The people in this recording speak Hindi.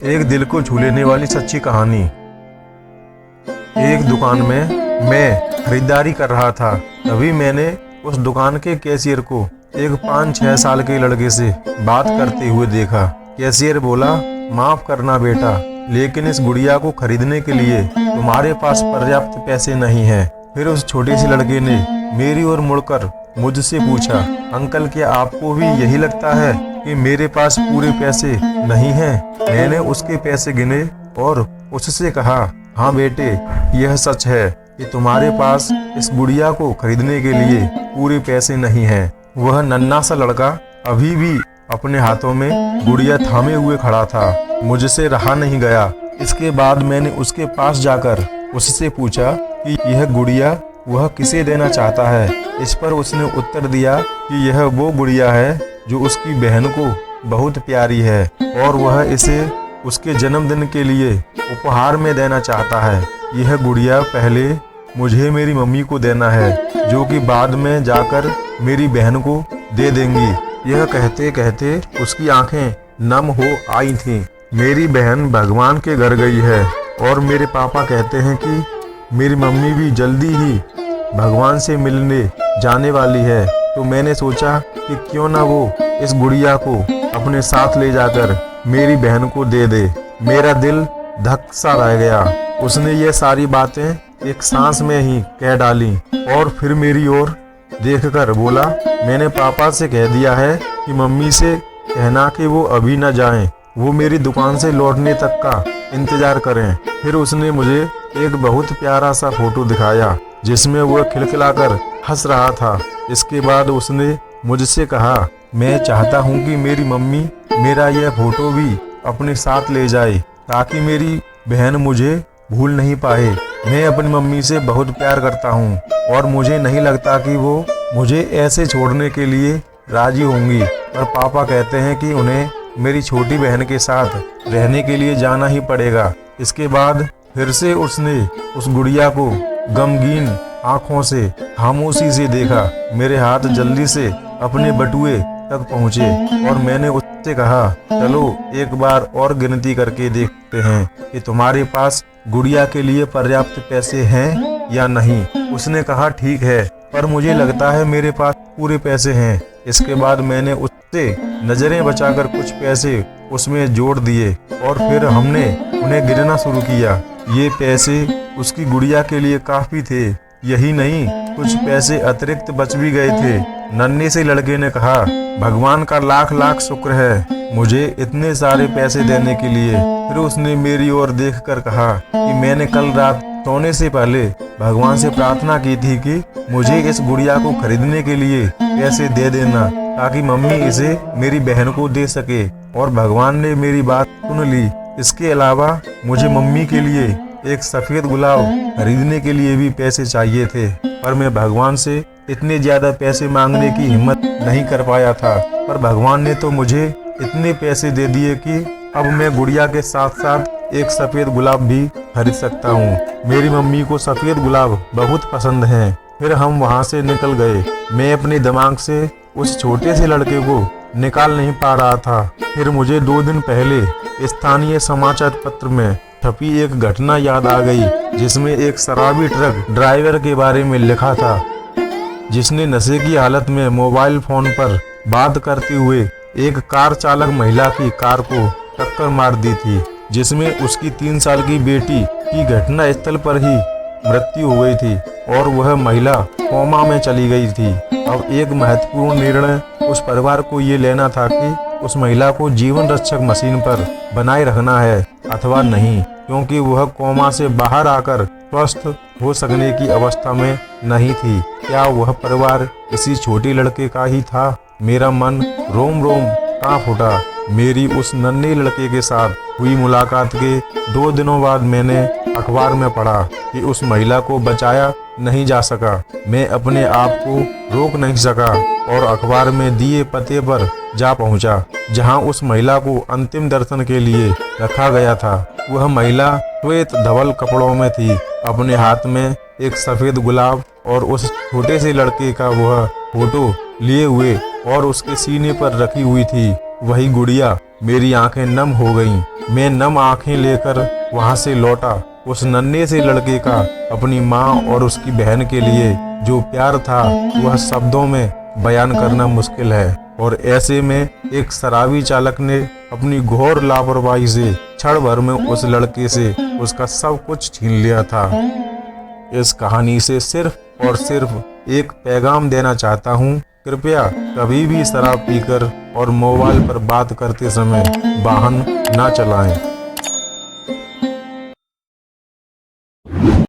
एक दिल को छू लेने वाली सच्ची कहानी। एक दुकान में मैं खरीदारी कर रहा था, तभी मैंने उस दुकान के कैशियर को एक 5-6 साल के लड़के से बात करते हुए देखा। कैशियर बोला, माफ करना बेटा, लेकिन इस गुड़िया को खरीदने के लिए तुम्हारे पास पर्याप्त पैसे नहीं हैं। फिर उस छोटे से लड़के ने मेरी ओर मुड़कर मुझसे पूछा, अंकल क्या आपको भी यही लगता है कि मेरे पास पूरे पैसे नहीं हैं? मैंने उसके पैसे गिने और उससे कहा, हाँ बेटे, यह सच है कि तुम्हारे पास इस गुड़िया को खरीदने के लिए पूरे पैसे नहीं हैं। वह नन्हा सा लड़का अभी भी अपने हाथों में गुड़िया थामे हुए खड़ा था। मुझसे रहा नहीं गया। इसके बाद मैंने उसके पास जाकर उससे पूछा कि यह गुड़िया वह किसे देना चाहता है। इस पर उसने उत्तर दिया कि यह वो गुड़िया है जो उसकी बहन को बहुत प्यारी है और वह इसे उसके जन्मदिन के लिए उपहार में देना चाहता है। यह गुड़िया पहले मुझे मेरी मम्मी को देना है, जो कि बाद में जाकर मेरी बहन को दे देंगी। यह कहते कहते उसकी आंखें नम हो आई थीं। मेरी बहन भगवान के घर गई है और मेरे पापा कहते हैं कि मेरी मम्मी भी जल्दी ही भगवान से मिलने जाने वाली है। तो मैंने सोचा कि क्यों ना वो इस गुड़िया को अपने साथ ले जाकर मेरी बहन को दे दे। मेरा दिल धक सा रह गया। उसने ये सारी बातें एक सांस में ही कह डाली और फिर मेरी ओर देखकर बोला, मैंने पापा से कह दिया है कि मम्मी से कहना कि वो अभी न जाएं, वो मेरी दुकान से लौटने तक का इंतजार करें। फिर उसने मुझे एक बहुत प्यारा सा फोटो दिखाया जिसमें वह खिलखिलाकर हंस रहा था। इसके बाद उसने मुझसे कहा, मैं चाहता हूँ कि मेरी मम्मी मेरा यह फोटो भी अपने साथ ले जाए ताकि मेरी बहन मुझे भूल नहीं पाए। मैं अपनी मम्मी से बहुत प्यार करता हूँ और मुझे नहीं लगता कि वो मुझे ऐसे छोड़ने के लिए राजी होंगी। पर पापा कहते हैं कि उन्हें मेरी छोटी बहन के साथ रहने के लिए जाना ही पड़ेगा। इसके बाद फिर से उसने उस गुड़िया को गमगीन आंखों से खामोशी से देखा। मेरे हाथ जल्दी से अपने बटुए तक पहुँचे और मैंने उससे कहा, चलो एक बार और गिनती करके देखते हैं कि तुम्हारे पास गुड़िया के लिए पर्याप्त पैसे हैं या नहीं। उसने कहा, ठीक है, पर मुझे लगता है मेरे पास पूरे पैसे हैं। इसके बाद मैंने उससे नजरें बचाकर कुछ पैसे उसमें जोड़ दिए और फिर हमने उन्हें गिनना शुरू किया। ये पैसे उसकी गुड़िया के लिए काफी थे। यही नहीं, कुछ पैसे अतिरिक्त बच भी गए थे। नन्हे से लड़के ने कहा, भगवान का लाख लाख शुक्र है मुझे इतने सारे पैसे देने के लिए। फिर उसने मेरी ओर देखकर कहा कि मैंने कल रात सोने से पहले भगवान से प्रार्थना की थी कि मुझे इस गुड़िया को खरीदने के लिए पैसे दे देना ताकि मम्मी इसे मेरी बहन को दे सके, और भगवान ने मेरी बात सुन ली। इसके अलावा मुझे मम्मी के लिए एक सफेद गुलाब खरीदने के लिए भी पैसे चाहिए थे, पर मैं भगवान से इतने ज्यादा पैसे मांगने की हिम्मत नहीं कर पाया था। पर भगवान ने तो मुझे इतने पैसे दे दिए कि अब मैं गुड़िया के साथ साथ एक सफेद गुलाब भी खरीद सकता हूँ। मेरी मम्मी को सफेद गुलाब बहुत पसंद हैं। फिर हम वहाँ से निकल गए। मैं अपने दिमाग से उस छोटे से लड़के को निकाल नहीं पा रहा था। फिर मुझे 2 दिन पहले स्थानीय समाचार पत्र में छपी एक घटना याद आ गई, जिसमें एक शराबी ट्रक ड्राइवर के बारे में लिखा था जिसने नशे की हालत में मोबाइल फोन पर बात करते हुए एक कार चालक महिला की कार को टक्कर मार दी थी, जिसमें उसकी 3 साल की बेटी की घटना स्थल पर ही मृत्यु हो गई थी और वह महिला कोमा में चली गई थी। अब एक महत्वपूर्ण निर्णय उस परिवार को ये लेना था कि उस महिला को जीवन रक्षक मशीन पर बनाए रखना है अथवा नहीं, क्योंकि वह कोमा से बाहर आकर स्वस्थ हो सकने की अवस्था में नहीं थी। क्या वह परिवार इसी छोटे लड़के का ही था? मेरा मन रोम रोम कांप उठा। मेरी उस नन्हे लड़के के साथ हुई मुलाकात के 2 दिनों बाद मैंने अखबार में पढ़ा कि उस महिला को बचाया नहीं जा सका। मैं अपने आप को रोक नहीं सका और अखबार में दिए पते पर जा पहुंचा, जहां उस महिला को अंतिम दर्शन के लिए रखा गया था। वह महिला श्वेत धवल कपड़ों में थी, अपने हाथ में एक सफेद गुलाब और उस छोटे से लड़के का वह फोटो लिए हुए और उसके सीने पर रखी हुई थी वही गुड़िया मेरी आंखें नम हो गईं। मैं नम आंखें लेकर वहां से लौटा। उस नन्हे से लड़के का अपनी माँ और उसकी बहन के लिए जो प्यार था वह शब्दों में बयान करना मुश्किल है। और ऐसे में एक शराबी चालक ने अपनी घोर लापरवाही से क्षण भर में उस लड़के से उसका सब कुछ छीन लिया था। इस कहानी से सिर्फ और सिर्फ एक पैगाम देना चाहता हूँ, कृपया कभी भी शराब पीकर और मोबाइल पर बात करते समय वाहन ना चलाएं।